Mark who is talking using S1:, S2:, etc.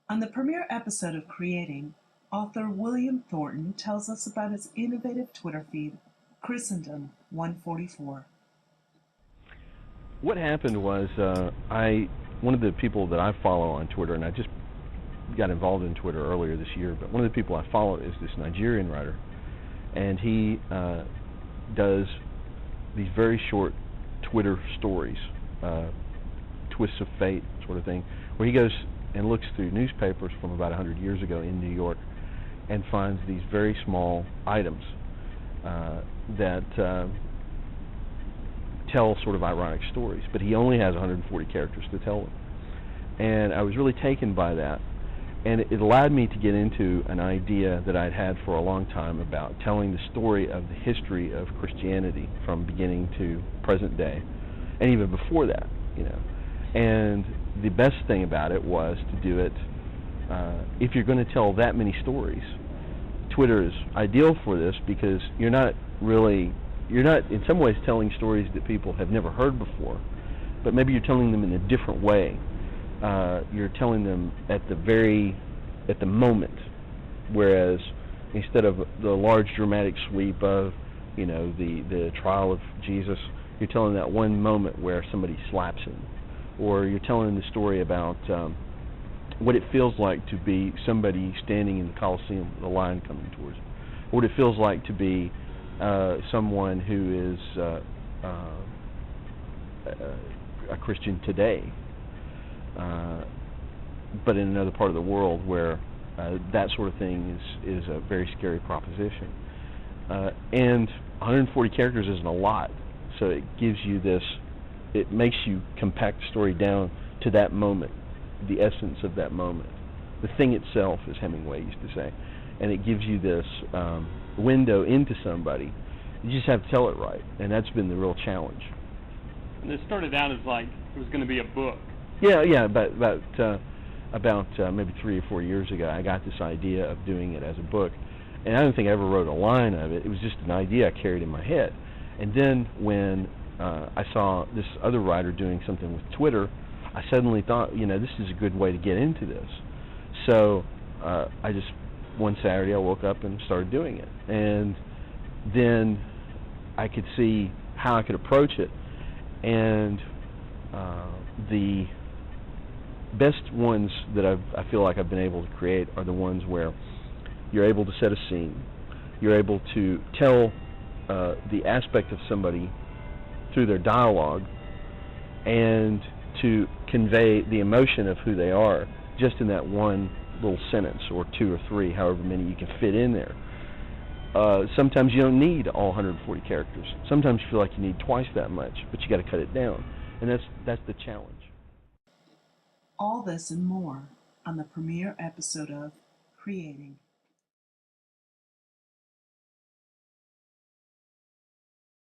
S1: On the premiere episode of Creating, author William Thornton tells us about his innovative Twitter feed, Christendom 144.
S2: What happened was one of the people that I follow on Twitter, and I just got involved in Twitter earlier this year, but one of the people I follow is this Nigerian writer, and he does these very short Twitter stories, twists of fate sort of thing, where he goes and looks through newspapers from about 100 years ago in New York and finds these very small items that tell sort of ironic stories, but he only has 140 characters to tell them. And I was really taken by that, and it allowed me to get into an idea that I'd had for a long time about telling the story of the history of Christianity from beginning to present day, and even before that, And the best thing about it was to do it, if you're going to tell that many stories, Twitter is ideal for this, because you're not in some ways telling stories that people have never heard before, but maybe you're telling them in a different way. You're telling them at the moment, whereas instead of the large dramatic sweep of the trial of Jesus, you're telling that one moment where somebody slaps him, or you're telling the story about what it feels like to be somebody standing in the Colosseum with a lion coming towards him, or what it feels like to be someone who is a Christian today, but in another part of the world where that sort of thing is a very scary proposition. And 140 characters isn't a lot, so it gives you this, it makes you compact the story down to that moment, the essence of that moment. The thing itself, as Hemingway used to say. And it gives you this window into somebody. You just have to tell it right, and that's been the real challenge.
S3: And it started out as like it was going to be a book.
S2: Yeah. About maybe 3 or 4 years ago, I got this idea of doing it as a book, and I don't think I ever wrote a line of it. It was just an idea I carried in my head. And then when I saw this other writer doing something with Twitter, I suddenly thought, this is a good way to get into this. So I just, one Saturday, I woke up and started doing it. And then I could see how I could approach it. And the best ones that I feel like I've been able to create are the ones where you're able to set a scene. You're able to tell the aspect of somebody through their dialogue, and to convey the emotion of who they are just in that one little sentence, or 2 or 3, however many you can fit in there. Sometimes you don't need all 140 characters. Sometimes you feel like you need twice that much, but you got to cut it down, and that's the challenge.
S1: All this and more on the premiere episode of Creating.